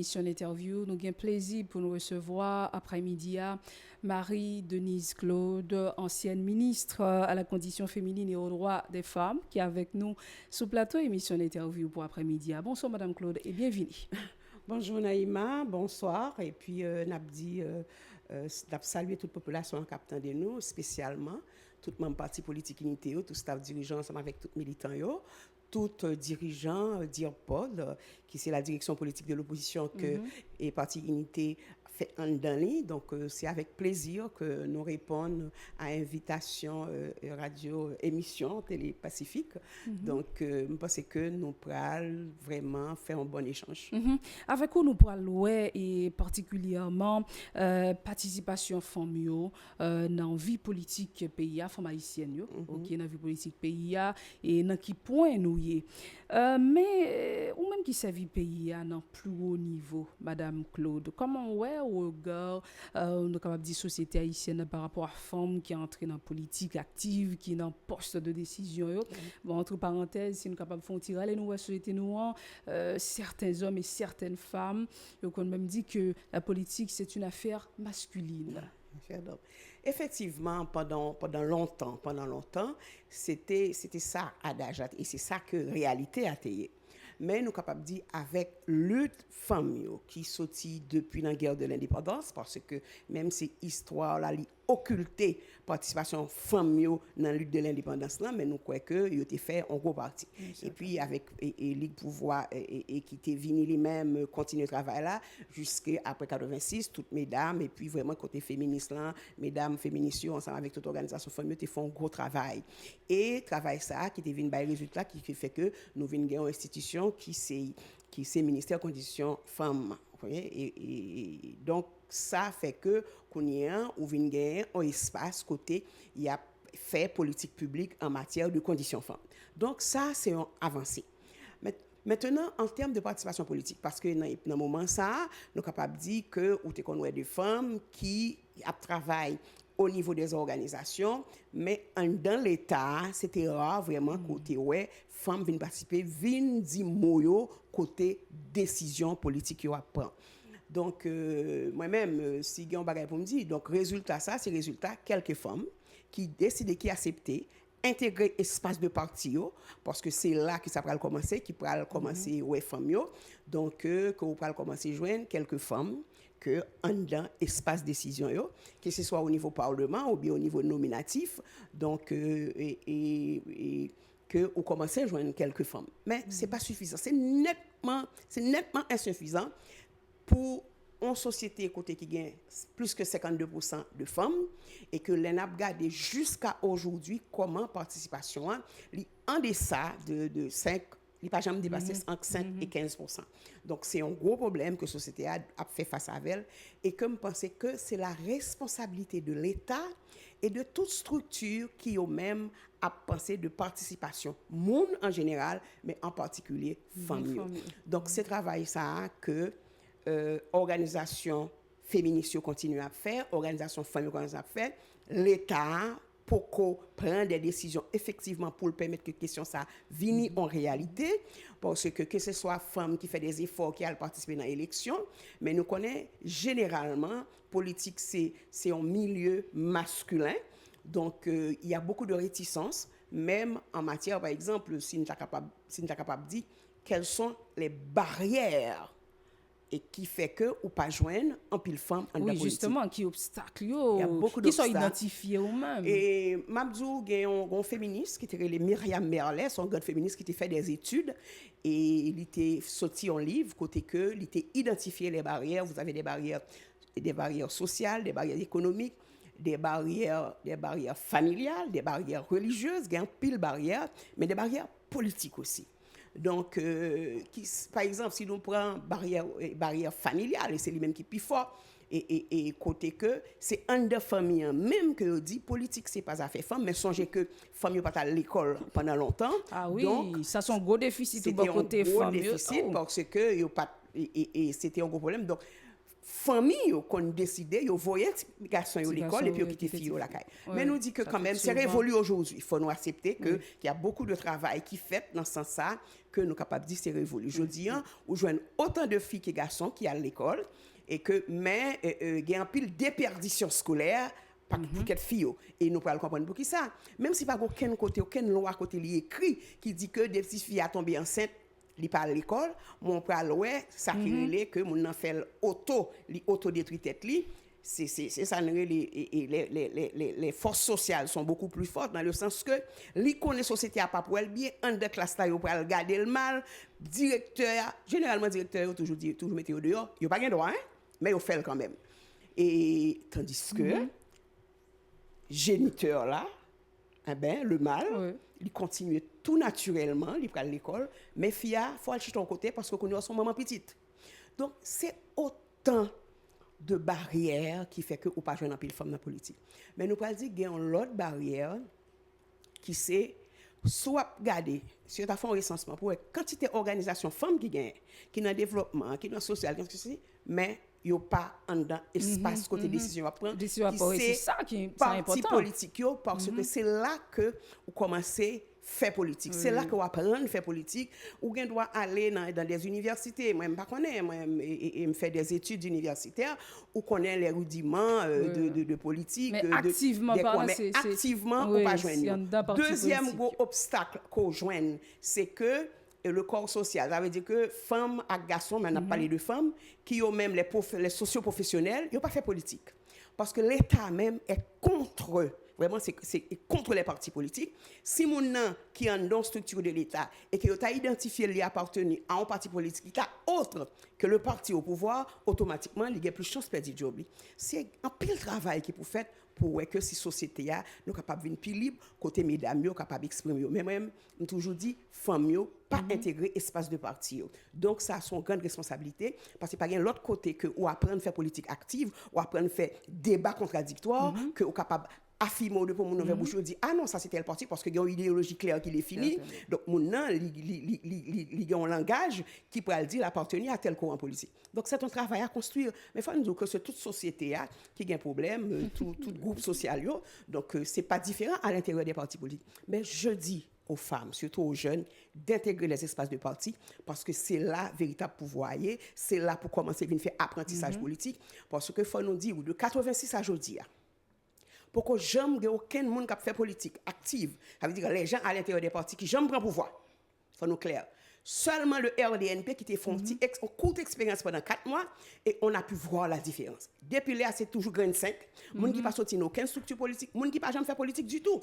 émission d'interview. Nous avons plaisir pour nous recevoir après-midi Marie-Denise Claude, ancienne ministre à la condition féminine et aux droits des femmes, qui est avec nous sous plateau émission d'interview pour après-midi. Bonsoir Madame Claude et bienvenue. Bonjour Naïma, bonsoir. Et puis, Nabdi, saluer toute population en captant de nous, spécialement, tout membre parti politique unité, tout staff dirigeant ensemble avec tout militant, tout dirigeant, Paul, qui c'est la direction politique de l'opposition que et parti unité fait un dernier. Donc, c'est avec plaisir que nous répondons à invitation radio émission Télé Pacifique. Donc, je pense que nous pourrons vraiment faire un bon échange. Avec où nous pourrons et particulièrement participation femmes dans la vie politique pays, femmes haïtiennes, ok, dans la vie politique pays et dans qui point nous y mais ou même qui servi pays à un plus haut niveau, Madame Claude. Comment ouais au regard on est capable de dire société haïtienne par rapport à femmes qui entrent dans la politique active, qui dans poste de décision. Bon, entre parenthèses, si nous capable font tirer les nous société nous certains hommes et certaines femmes, on même dit que la politique c'est une affaire masculine. Effectivement, pendant longtemps, c'était ça adage et c'est ça que réalité a été. Mais nous sommes capables de dire avec lutte femme qui sortit depuis la guerre de l'indépendance, parce que même si l'histoire là occulté participation femme dans la lutte de l'indépendance là, mais nous croyons que il a fait en gros partie. Et puis avec Ligue Pouvoir et qui était venu lui-même continuer le travail là jusqu'à après 86, toutes mesdames et puis vraiment côté féministe là, mesdames féministes ensemble avec toute organisation femme qui font un gros travail. Et travail ça qui était venu par résultat qui fait que nous venons gagner une institution qui c'est ministère conditions femmes. Et donc ça fait que qu'on y a ou vient gagner un espace côté il y a fait politique publique en matière de conditions femmes. Donc ça c'est une avancée. Maintenant en termes de participation politique parce que dans le moment ça nous capable dire que ou te connaît des femmes qui travaillent au niveau des organisations, mais dans l'État, c'était rare vraiment côté ouais, femmes viennent participer, viennent dire moyo côté décision politique yo prend. Donc moi-même si j'ai un bagage pour me dire, donc résultat ça, c'est résultat quelques femmes qui décident qui accepter intégrer espace de parti parce que c'est là que ça va commencer qui va commencer ouais femmes yo. Donc que vous va commencer joindre quelques femmes que en dans espace décision yo, que ce soit au niveau parlement ou bien au niveau nominatif, donc et que on commence à joindre quelques femmes, mais c'est pas suffisant, c'est nettement insuffisant pour une société côté qui gagne plus que 52% de femmes et que l'ENAP garde jusqu'à aujourd'hui comment participation en deçà de 5 il n'a pas jamais dépassé entre 5 et 15%. Donc, c'est un gros problème que la société a fait face à elle et que je pense que c'est la responsabilité de l'État et de toute structure qui ont même à penser de participation, monde en général, mais en particulier femmes. Donc, c'est travail ça que organisation féministe continue à faire, organisation femmes continue à faire, l'État pour qu'on prenne des décisions effectivement pour permettre que question ça vienne en réalité parce que ce soit femme qui fait des efforts qui a participé dans l'élection mais nous connaissons généralement politique c'est un milieu masculin donc il y a beaucoup de réticence même en matière par exemple si nous sommes capables de dire quelles sont les barrières et qui fait que ou pas joindre en pile femme en oui justement qui obstacle qui sont identifiés ou même et Mabdou un féministe qui était Myriam Merlet son grande féministe qui était fait des études et il était sorti en livre côté que il était identifié les barrières vous avez des barrières sociales des barrières économiques des barrières familiales des barrières religieuses il y a un pile barrières mais des barrières politiques aussi. Donc, par exemple, si nous prenons barrière familiale, et c'est lui-même qui est plus fort, et côté que c'est un de famille, même que on dit politique, c'est pas affaire femme, mais songez que femme n'est pas à l'école pendant longtemps. Ah oui, donc, ça c'est un gros déficit au côté femme. C'était un gros déficit parce que et c'était un gros problème. Donc, famille qu'on décidé yo voyer garçon yo l'école et puis quitter fille yo la caille. Mais nous dit que quand même c'est révolu aujourd'hui. Il faut nous accepter que qu'il y a beaucoup de travail qui fait dans ce sens ça que nous capable dire c'est révolu. Je dis où joignent autant de filles que garçons qui à l'école et que mais il y a un pile déperdition scolaire pour quelques filles et nous pouvons comprendre pour qui ça. Même si pas aucun côté aucune loi côté li écrit qui dit que des petites filles à tomber enceinte li pas à l'école, mon pral ouais ça qui relait que mon en fait auto détruit tête li, c'est ça les forces sociales sont beaucoup plus fortes dans le sens que li connaît société a pas pour elle bien en de classe là yo pral garder le mal, généralement directeur toujours mettre au dehors, yo pas gain droit hein, mais yo fait quand même. Et tandis que géniteur là eh ben le mal il continue tout naturellement, il prend l'école, mais fia faut aller ton côté parce que connaît son maman petite. Donc c'est autant de barrières qui fait que ou pas joindre en pile femme dans la politique. Mais nous pas dire qu'il y a une autre barrière qui c'est soit garder si tu as fait un recensement pour quantité d'organisations femmes qui gagnent qui dans développement, qui dans social, mais yo pas en dedans espace côté décision à prendre c'est ça qui est important politique parce que c'est là que vous commencez faire politique c'est là que vous apprenez faire politique ou bien doit aller dans des universités moi pas connais moi et me faire des études universitaires ou connaît les rudiments de politique mais activement activement ou pas joindre deuxième gros obstacle qu'on joigne c'est que et le corps social, ça veut dire que femmes et garçons, mais on a parlé de femmes, qui ont même les socioprofessionnels, ils n'ont pas fait politique. Parce que l'État même est contre, vraiment c'est contre les partis politiques. Si mon nom qui est dans la structure de l'État et qui a identifié les appartenir à un parti politique qui est autre que le parti au pouvoir, automatiquement, il y a plus de chances de perdre le job. C'est un pile travail qui est pour faire pour que si société a nous capable venir plus libre côté mesdames yo capable exprimer mais même toujours dit femmes yo pas intégrer espace de parti donc ça a son grande responsabilité parce que pas gain l'autre côté que ou apprendre faire politique active ou apprendre faire débat contradictoire que ou capable affirmer de pour mon nouvelle bouche dit ah non ça c'était le parti parce que il y a une idéologie claire qui est finie donc mon nan li un langage qui peut dire appartenir à tel courant politique donc c'est un travail à construire mais faut nous dire que c'est toute société qui a un problème tout groupe social yo donc c'est pas différent à l'intérieur des partis politiques mais je dis aux femmes, surtout aux jeunes, d'intégrer les espaces de parti parce que c'est là véritable pouvoir, c'est là pour commencer à faire apprentissage politique parce que faut nous dire de 86 à aujourd'hui pour que jamais aucun monde qui fait politique active, ça veut dire les gens à l'intérieur des partis qui jamais prend pouvoir. Faut nous clair. Seulement le RDNP qui fait une courte expérience pendant 4 mois et on a pu voir la différence. Depuis là, c'est toujours grain 5, monde qui pas sorti dans aucune structure politique, monde qui pas jamais fait politique du tout.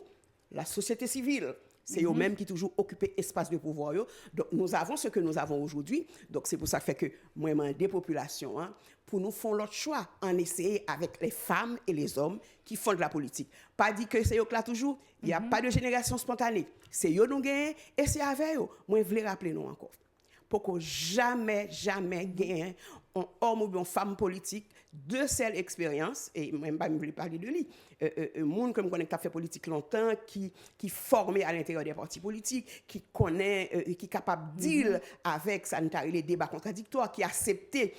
La société civile, c'est eux-mêmes qui toujours occupé espace de pouvoir. Donc nous avons ce que nous avons aujourd'hui. Donc c'est pour ça que moi des populations pour nous font l'autre choix en essayer avec les femmes et les hommes qui font de la politique. Pas dit que c'est eux là toujours, il y a pas de génération spontanée. C'est eux nous gagnent et c'est avec eux. Moi je voulais rappeler nous encore. Pour que jamais gagne un homme ou une femme politique de cette expérience et même pas me voulais parler de lui monde comme connaît qui a fait politique longtemps qui formé à l'intérieur des partis politiques qui connaît qui capable de deal avec sanitaire les débats contradictoires qui accepter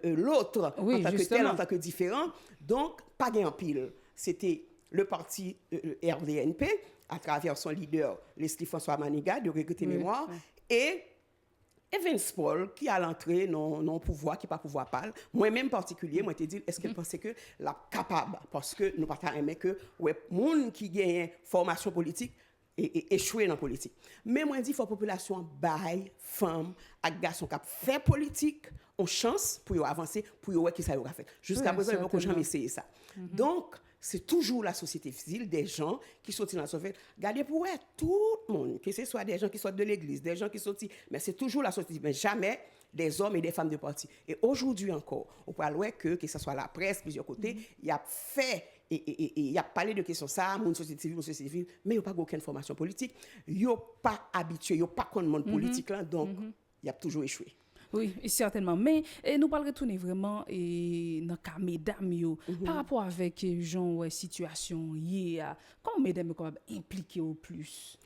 l'autre en tant que tel en tant que différent donc pas gain en pile c'était le parti RDNP à travers son leader Leslie François Manigat de Recruter Mémoire et Vince Paul qui a l'entrée non pouvoir qui pas pouvoir parler moi-même particulier moi te dit est-ce qu'elle pensait que la capable parce que nous pas aimer que ouais monde qui gagne formation politique et échouer dans politique mais moi dit faut population bail femme et garçon qui fait politique ont chance pour avancer pour voir qui ça aura fait jusqu'à présent ils n'ont jamais essayé ça donc c'est toujours la société civile, des gens qui sont dans la société. Regardez pour tout le monde, que ce soit des gens qui sortent de l'église, des gens qui sortent, mais c'est toujours la société, mais jamais des hommes et des femmes de parti. Et aujourd'hui encore, on peut voir que ce soit la presse, plusieurs côtés, il y a fait, et il y a parlé de questions ça, mon société civile, mais il n'y a pas aucune formation politique, il n'y a pas habitué, il n'y a pas de monde politique là, donc il y a toujours échoué. Oui, certainement. Mais nous parlons retourner vraiment dans le cas mesdames par rapport avec genre situation comment mesdames sont impliquées au plus.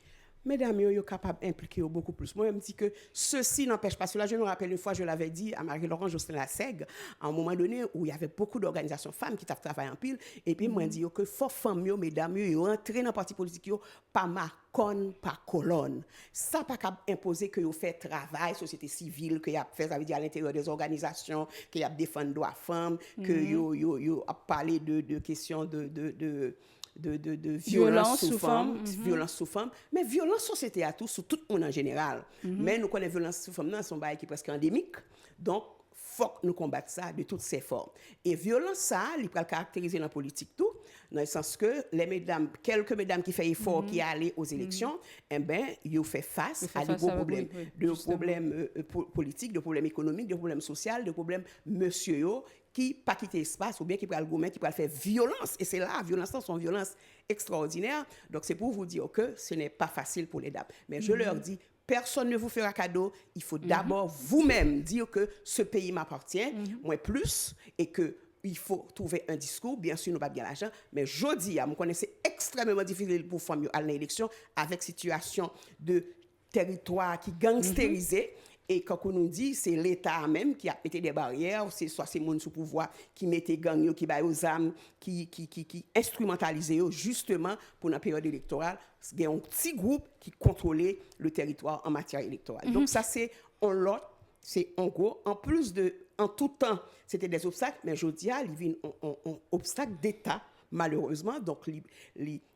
mesdames, yo capable d'impliquer beaucoup plus. Moi, je me dis que ceci n'empêche pas cela. Je me rappelle une fois, je l'avais dit à Marie-Laurent Jocelyn-Lassègue, à un moment donné où il y avait beaucoup d'organisations femmes qui travaillent en pile, et puis moi, je dis que faut femmes, mesdames, yo entrer dans le parti politique, yo, pas macon, pas colonne. Ça, pas qu'à imposer que vous faites travail, société civile, que vous fait, ça veut dire à l'intérieur des organisations, que vous défendez les droits femmes, que vous parlé de questions de violence sous forme, violence sous forme, mais violence société à tout, sur tout le monde en général. Mais nous connaissons violence sous forme, c'est un bail qui est presque endémique, donc faut que nous combattre ça de toutes ses formes. Et violence ça, il peut caractériser dans la politique tout, dans le sens que les mesdames, quelques mesdames qui font effort, qui allaient aux élections, eh ben, ils font face à des gros problèmes, de problèmes politiques, de problèmes économiques, de problèmes sociaux, de problèmes monsieur yo, qui pas quitter espace ou bien qui prend le gourmet, qui prend faire violence. Et c'est là, violence, c'est une violence extraordinaire. Donc c'est pour vous dire que ce n'est pas facile pour les dames. Mais je leur dis, personne ne vous fera cadeau. Il faut d'abord vous-même dire que ce pays m'appartient, moi plus, et que il faut trouver un discours. Bien sûr, nous n'avons pas bien l'argent, mais je dis, vous connaissez, extrêmement difficile pour femmes à l'élection avec situation de territoire qui gangstérisé. Et quand on nous dit, c'est l'État même qui a mis des barrières, c'est soit ces gens sous pouvoir qui mettent gang, qui baillent aux âmes, qui instrumentalisent justement pour la période électorale. Il y a un petit groupe qui contrôlait le territoire en matière électorale. Donc ça, c'est en lot, c'est en gros, en plus de, en tout temps, c'était des obstacles, mais je dis, il y a un obstacle d'État, malheureusement. Donc,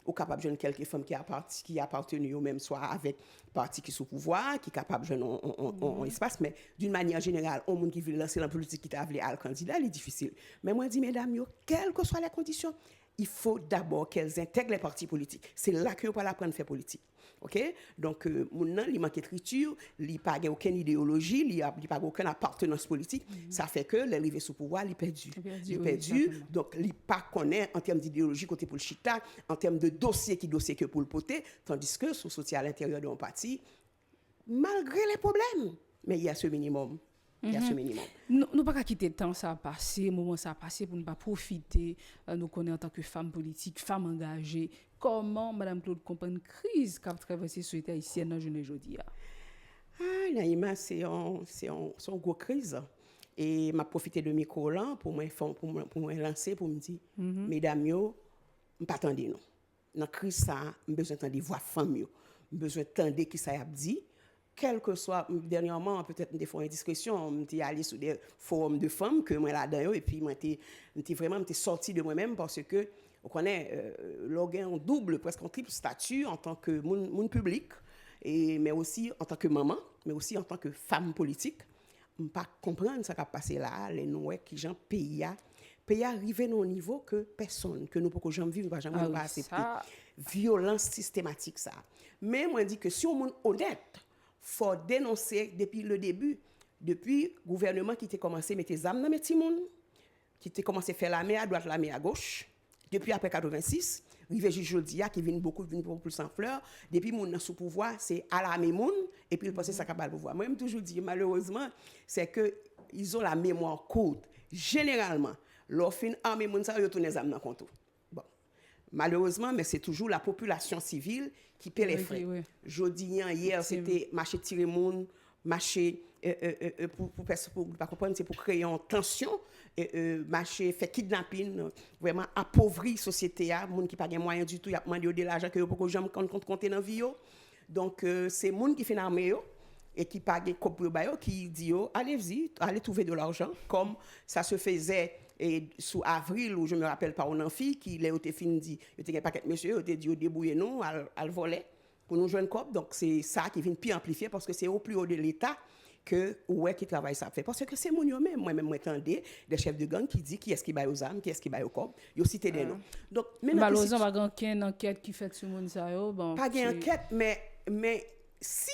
au capable de jeune quelques femmes qui appartenaient au même soit avec parti qui sont au pouvoir, qui est capable de jeune en espace, mais d'une manière générale, au monde qui veut lancer la politique qui t'a appelé à le candidat, il est difficile. Mais moi, je dis, mesdames, quelles que soient les conditions, il faut d'abord qu'elles intègrent les partis politiques. C'est là que vous pouvez apprendre à faire politique. OK? Donc, maintenant, il manque d'écriture, il n'y a pas aucune idéologie, il n'y a pas aucune appartenance politique. Ça fait que l'arrivée sous pouvoir, il est perdu. Il est perdu. Donc, il n'est pas connaît en termes d'idéologie côté pour le chita, en termes de dossier que pour le poter, tandis que sous soutien à l'intérieur de mon parti, malgré les problèmes, mais il y a ce minimum. Il y a ce minimum. Nous ne pouvons pas quitter le temps ça a passé, moment ça a passé pour ne pas profiter. Nous connaissons en tant que femmes politiques, femmes engagées. Comment Mme Claude comprend une crise qu'a traversée la société haïtienne dans le aujourd'hui? Naïma, c'est une grosse crise. Et m'a profité de micro là pour me lancer, pour me dire, mesdames, je ne pas attendre nous. Dans la crise, ça, j'ai besoin d'entendre voix femmes, j'ai besoin d'entendre qui ça a dit. Quel que soit, dernièrement, peut-être des fois indiscrétion, je suis allé sur des forums de femmes que moi là-dedans, et puis je suis vraiment sorti de moi-même parce que, on connaît, l'organe double, presque en triple statut en tant que monde public, mais aussi en tant que maman, mais aussi en tant que femme politique. Je ne peux pas comprendre ce qui a passé là, les noms qui gens pays arrivé au niveau que personne, que nous ne pouvons jamais vivre, nous ne pouvons jamais accepter. Violence systématique, ça. Mais moi, je dis que si on est honnête, faut dénoncer depuis le début, depuis le gouvernement qui a commencé à mettre des armes dans les petits monde, qui a commencé à faire la main à droite, la main à gauche, depuis après 86, rive Jodia qui vient beaucoup plus sans fleurs, depuis mon sous pouvoir, c'est à la même monde et puis il pense ça capable pouvoir. Moi, je toujours dis malheureusement, c'est que ils ont la mémoire courte. Généralement, leur fin armée monde ça retourne les armes dans compte. Bon. Malheureusement, mais c'est toujours la population civile qui paie les frais. Oui. Jeudi hier, c'était marché tirer monde, marché pour pas comprendre, c'est pour créer une tension, marché fait kidnapping, vraiment appauvrir société a, monde qui pas gain moyen du tout, y a demandé de l'argent que pour jamais compter dans vie yo. Donc c'est monde qui fait l'armée et qui pas gain cop qui dit allez-y, allez trouver de l'argent comme ça se faisait sous avril où je me rappelle par un amphi qui l'a été fini dit il était un paquet monsieur il était dit débrouiller nous à le voler pour nous joindre cop. Donc c'est ça qui vient plus amplifier parce que c'est au plus haut de l'État que ouais qui travaille ça fait parce que c'est mon même moi-même m'entendais des chefs de gang qui dit qui est-ce qui baille aux armes, qui est-ce qui baille au cop, yo cité des noms. Donc malheureusement pas aucune enquête qui fait sur monde ça yo bon pas gain enquête mais si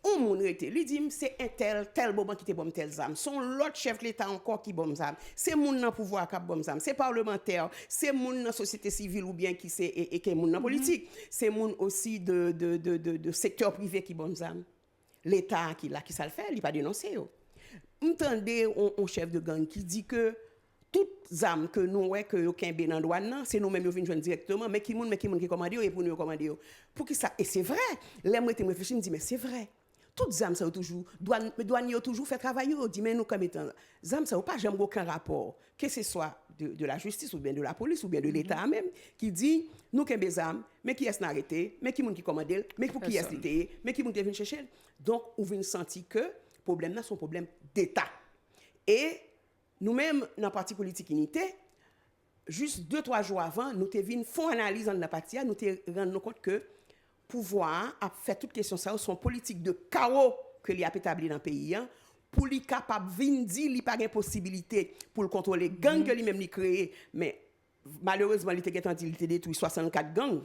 on moun rete lui dit c'est un tel moment qui te bombe tel armes, son l'autre chef de l'État encore qui bombe armes, c'est moun dans pouvoir qui bombe armes, c'est parlementaire, c'est moun dans société civile ou bien qui c'est et qui moun dans politique, c'est moun aussi de secteur privé qui bombe armes. L'État qui ça le fait, il pas dénoncé yo. M'entendez un chef de gang qui dit que toutes âmes que nous ouais que aucun ben dans douane c'est nous mêmes yo vinn joindre directement mais qui commande et pour nous commander pour qui ça et c'est vrai les moi réfléchir me dit mais c'est vrai toutes âmes ça toujours douane yo toujours fait travail yo dit mais nous comme étant âmes ça pas jamais aucun rapport que ce soit de la justice ou bien de la police ou bien de l'état même qui dit nous qu'un des âmes mais qui est arrêté mais qui commande mais pour qui est l'été mais qui vient chercher donc on vient sentir que problème là son problème d'état et nous-mêmes dans le parti politique unité juste 2-3 jours avant nous te vinn font analyse dans la partie nous te rendre compte que pouvoir a fait toute question ça son politique de chaos que li a établi dans le pays pour li capable vinn di li pas gain possibilité pour le contrôler gang que lui même li créé mais malheureusement il était détruit 64 gangs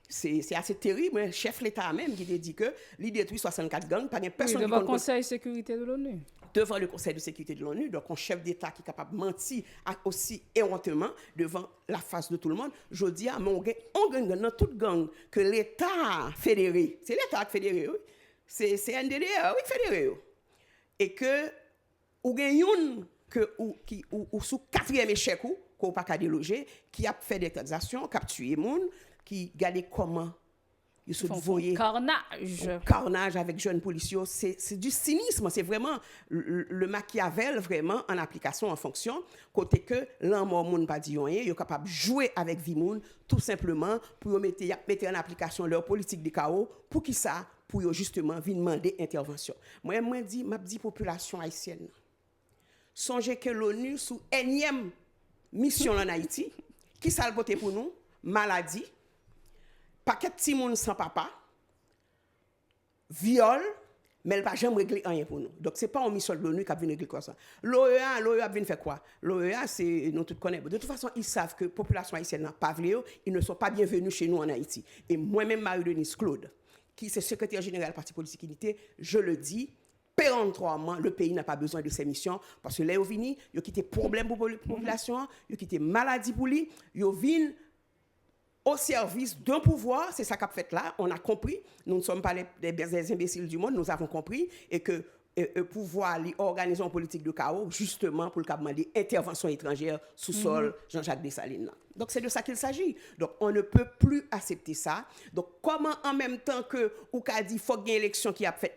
c'est assez terrible mais chef l'état même qui te dit que li détruit 64 gangs pas gain personne devant le conseil de sécurité de l'ONU devant le Conseil de sécurité de l'ONU, donc un chef d'État qui est capable de mentir aussi éhontément devant la face de tout le monde. Je dis à mon gars, on gagne dans toute gang que l'État fédéré, c'est l'État fédéré, oui. C'est NDDR, oui, fédéré. Et que, ou gagne ou sous quatrième échec, qu'on pas qu'à déloger, qui a fait des transactions, qui a tué les gens, qui regardait comment ils se voyaient. Carnage avec jeunes policiers, c'est du cynisme, c'est vraiment le Machiavel vraiment en application, en fonction, côté que l'amour moun pas dit rien, ils sont capables de jouer avec vie moun, tout simplement pour mettre en application leur politique de chaos, pour qui ça, pour justement venir demander intervention. Moi dis population haïtienne, songez que l'ONU sous énième mission en Haïti, qui ça le voté pour nous, maladie, paquet de petits monde sans papa, viol, mais elle va jamais régler rien pour nous. Donc c'est pas une mission de l'ONU qui a régler quoi ça. L'OEA vient faire quoi? L'OEA c'est nous tous connaissons. De toute façon, ils savent que la population haïtienne n'a pas voulu, ils ne sont pas bienvenus chez nous en Haïti. Et moi-même Marie-Denise Claude, qui est secrétaire général du Parti politique unité, je le dis péremptoirement, le pays n'a pas besoin de ces missions parce que là ils viennent, ils ont quitté problème pour la population, ils ont quitté maladie pour lui, ils viennent au service d'un pouvoir, c'est ça qu'a fait là, on a compris, nous ne sommes pas les imbéciles du monde, nous avons compris, et que pouvoir organiser une politique de chaos, justement pour le cas de intervention étrangère sous sol Jean-Jacques Dessalines. Donc c'est de ça qu'il s'agit. Donc on ne peut plus accepter ça. Donc comment en même temps que ou qu'a dit faut qu'il y ait une élection qui a fait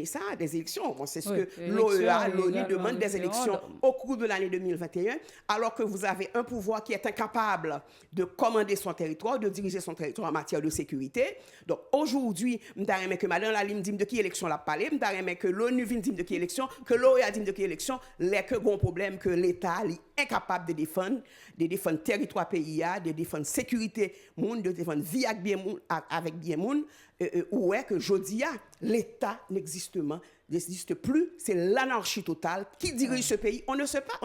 ça, des élections, bon, c'est ce que l'OEA, l'ONU demande des élections au cours de l'année 2021, alors que vous avez un pouvoir qui est incapable de commander son territoire, de diriger son territoire en matière de sécurité. Donc aujourd'hui, m'aime que madame la ligne dit de qui élection l'a parlé, m'aime que l'ONU vient dire de qui élection, que l'OEA dit de qui élection, les que bon problème que l'État est incapable de défendre territoire pays, de défendre sécurité monde, de défendre vie avec bien monde, ou est que jodi l'État n'existe plus, c'est l'anarchie totale qui dirige ce pays, on ne sait pas.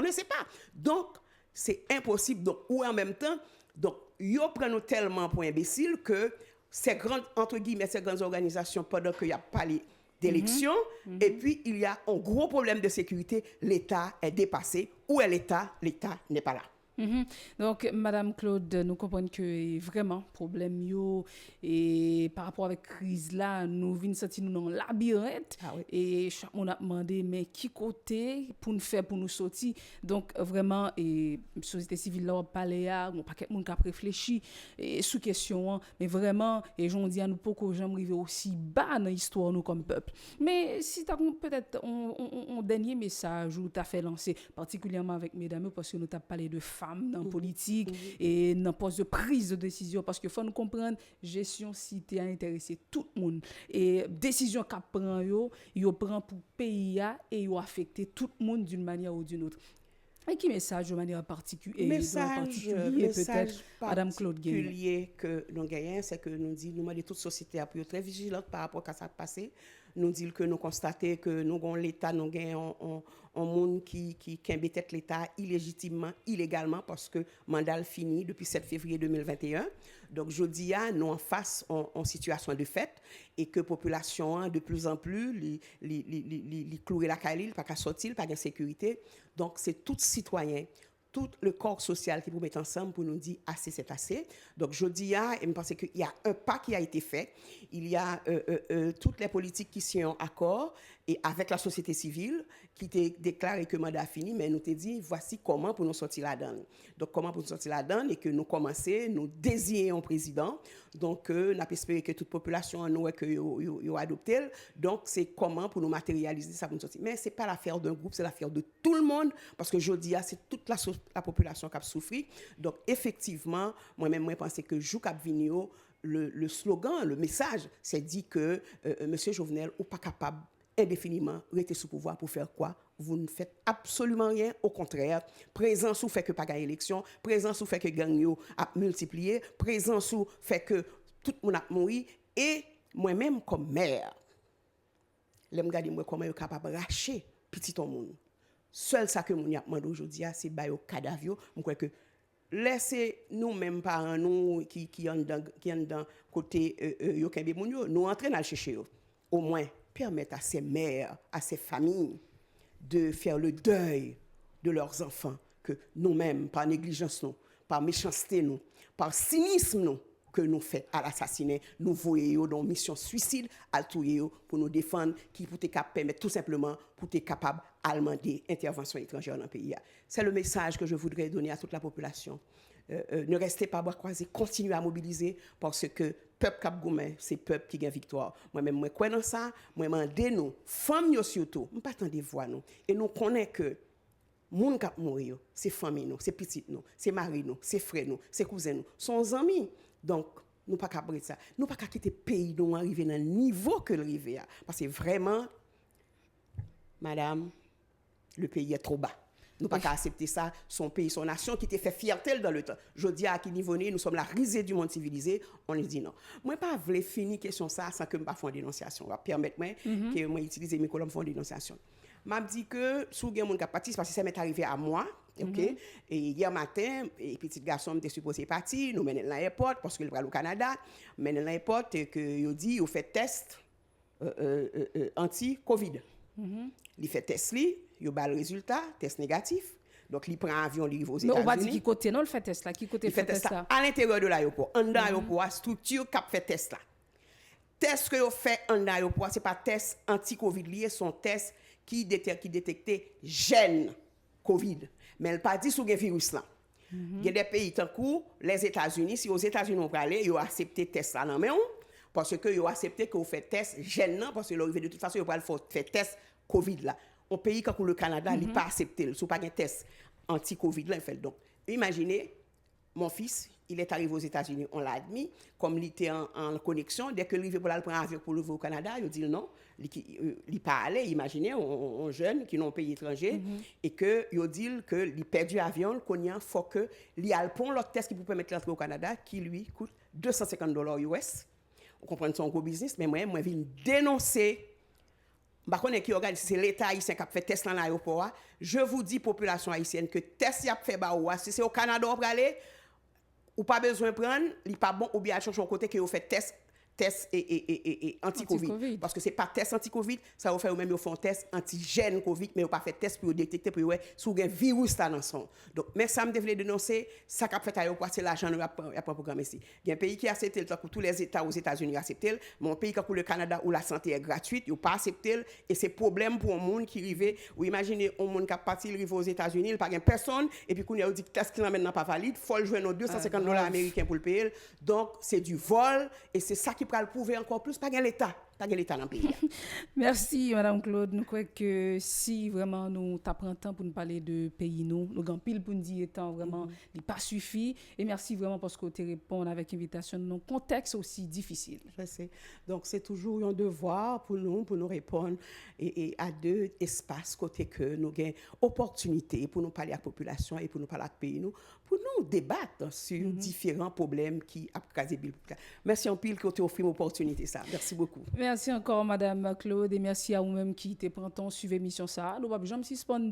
Donc c'est impossible. Donc ou en même temps, donc yo prennent tellement pour imbéciles que ces grandes entre guillemets ces grandes organisations pendant qu'il y a parlé d'élections et puis il y a un gros problème de sécurité, l'État est dépassé. Où est l'État? L'État n'est pas là. Donc, Madame Claude, nous comprenons que vraiment, problème yo, et par rapport avec crise là, nous venons sentir nous dans labyrinthe, et chaque monde a demandé, mais qui côté pour nous faire, pour nous sortir. Donc, vraiment, et société civile là, parler à, on paquet monde qui a réfléchi, et sous question, mais vraiment, et j'en dis à nous, pour que j'aime arriver aussi bas dans l'histoire, nous, comme peuple. Mais si tu as peut-être un dernier message ou tu as fait lancer, particulièrement avec mesdames, parce que nous t'as parlé de femmes, dans la politique et dans le poste de prise de décision parce qu'il faut nous comprendre gestion cité a intéressé tout le monde et décision qu'a prend yo prend pour pays et yo affecté tout le monde d'une manière ou d'une autre. Et qui message de manière particulière peut-être Madame Claude particulier que nous gagnons c'est que nous dit nous de toute société à très vigilante par rapport à ça passé nous dit que nous constater que nous avons l'État nous gagnons un monde qui embête l'État illégitimement, illégalement, parce que le mandat fini depuis 7 février 2021. Donc, je dis, nous en face en situation de fait, et que la population, de plus en plus, les clouer la caille, pas qu'à sortir, pas de sécurité. Donc, c'est tout citoyen, tout le corps social qui vous met ensemble pour nous dire assez, c'est assez. Donc, je dis, et je pense qu'il y a un pas qui a été fait. Il y a toutes les politiques qui sont en accord. et avec la société civile qui t'a déclaré que le mandat fini, mais nous t'a dit voici comment pour nous sortir là-dedans. Donc comment pour nous sortir là-dedans et que nous commencer, nous désigner un président. Donc nous espérons que toute population nous que yo adopté. Donc c'est comment pour nous matérialiser ça pour nous sortir. Mais c'est pas l'affaire d'un groupe, c'est l'affaire de tout le monde parce que je dis c'est toute la population qui a souffert. Donc effectivement, moi-même moi pense que jou cap vinio le slogan, le message, c'est dit que monsieur Jovenel ou pas capable indéfiniment rester sous pouvoir pour faire quoi? Vous ne faites absolument rien, au contraire. Présence ou fait que pas gagner élection, présence ou fait que gang yo a multiplié, présence ou fait que tout le monde a mouru et moi-même comme maire, je me regarde moi comment je suis capable de racher petit au monde. Seul ça que mon y a demandé aujourd'hui c'est bailler cadavre, je crois que laissez nous même parents nous qui en dans côté yo kembe moun yo, nous entrer dans le chercher yo. Au moins permettre à ces mères, à ces familles de faire le deuil de leurs enfants que nous-mêmes, par négligence, nous, par méchanceté, nous, par cynisme, nous, que nous faisons à l'assassiné, nous voyons dans une mission suicide à tuer pour nous défendre, qui pour permettre tout simplement pour être capable de demander intervention étrangère dans le pays. C'est le message que je voudrais donner à toute la population. Ne restez pas bras croisés, continuez à mobiliser parce que peuple Cap Gourmet, c'est peuple qui gagne victoire. Moi-même, moi crois dans ça, moi mandé nous, femmes surtout, on pas attendre voir nous et nous connaissons que moun k'ap mourir, c'est famille nous, c'est petite nous, c'est mari nous, c'est frère nous, c'est cousin nous, sont amis. Donc nous pas capable ça. Nous pas quitter pays nous arriver dans le niveau que l'arriver parce que vraiment madame, le pays est trop bas. Nous pas accepter ça, son pays, son nation qui t'a fait fierté dans le temps. Je dis à qui niveau nous sommes la risée du monde civilisé, on lui dit non. Moi pas voulais finir question ça sans que me pas faire dénonciation. Permettez-moi que moi utiliser mes colonnes pour dénonciation. M'a dit que sous gen moun ka parti parce que ça m'est arrivé à moi, OK? Et hier matin, et petit garçon était supposé partir, nous mène à l'aéroport parce qu'il va au Canada, mène à l'aéroport et que yo dit yo fait test anti-Covid. Il fait test li, yo ba le résultat, test négatif. Donc il prend avion, il arrive aux États-Unis. Mais on va dire qui côté non le fait test là, qui côté fait test là à l'intérieur de l'aéroport, en dans l'aéroport, structure qui fait test là. Test que yo fait en l'aéroport, c'est pas test anti-Covid lié, son test qui détectait gène Covid. Mais elle pas dit sur le virus là. Il y a des pays tant que les États-Unis, si aux États-Unis on aller, ils ont accepté test là non mais parce que ils ont accepté que vous faites test gène là parce que de toute façon ils va faire test Covid là. Un pays comme le Canada, il pas accepté, sous pas un test anti-Covid là, il fait donc. Imaginez mon fils, il est arrivé aux États-Unis, on l'a admis, comme il était en connexion, dès que il arrive pour aller prendre un avion pour le au Canada, il dit non, il pas allé, imaginez un jeune qui n'ont pays étranger et que il dit que il perdu avion, qu'on y a faut que il a le pont l'autre test qui peut permettre d'entrer au Canada qui lui coûte $250 US. On comprend son gros business mais moi viens dénoncer. Par contre, qui organise, c'est l'État haïtien qui a fait test dans l'aéroport. Je vous dis, population haïtienne, que test y a fait si c'est au Canada, on aller, ou pas besoin de prendre, il n'est pas bon, ou bien changer au côté que vous faites test et anti-Covid. Parce que ce n'est pas test anti-Covid, ça vous fait même un test anti-gène Covid, mais vous pas fait test pour détecter, pour voir si vous avez un virus là dans son. Donc, mais ça me devait dénoncer, ça qu'a fait à l'aéroport, c'est l'argent qui a pas programmé ici. Il y a un pays qui a accepté, pour tous les États aux États-Unis accepté, mais un pays comme le Canada où la santé est gratuite, il n'a pas accepté, et c'est problème pour un monde qui arrive, ou imaginez un monde qui a parti, il arrive aux États-Unis, il n'y a pas personne, et puis qu'on a dit que test qui n'est pas valide, il faut jouer nos $250 américains pour le payer. Donc, c'est du vol, et c'est ça qui pour le prouver encore plus, pas l'État dans le pays. Merci, Madame Claude. Nous croyons que si vraiment nous t'apprenons temps pour nous parler de pays, nous avons pile pour nous dire étant vraiment, il pas suffit. Et merci vraiment parce que tu réponds avec invitation dans un contexte aussi difficile. Je sais. Donc, c'est toujours un devoir pour nous répondre et à deux espaces côté que nous avons opportunité pour nous parler à la population et pour nous parler à pays, pour nous débattre sur différents problèmes qui a crasé. Merci en pile que tu offres une opportunité ça. Merci beaucoup. Merci encore, Madame Claude, et merci à vous-même qui te prend temps suivre l'émission ça. Nous ne pouvons jamais suspendre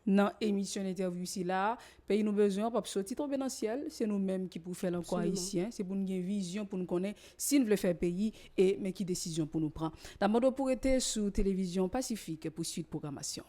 dans l'émission d'interview ici là. Pays nous besoin, pas sortir tomber dans le ciel. C'est nous-mêmes qui pouvons faire encore haïtien. C'est pour nous une vision, pour nous connaître si nous voulons faire pays et mais qui décision pour nous prendre. D'abord pour être sur télévision Pacifique pour suite programmation.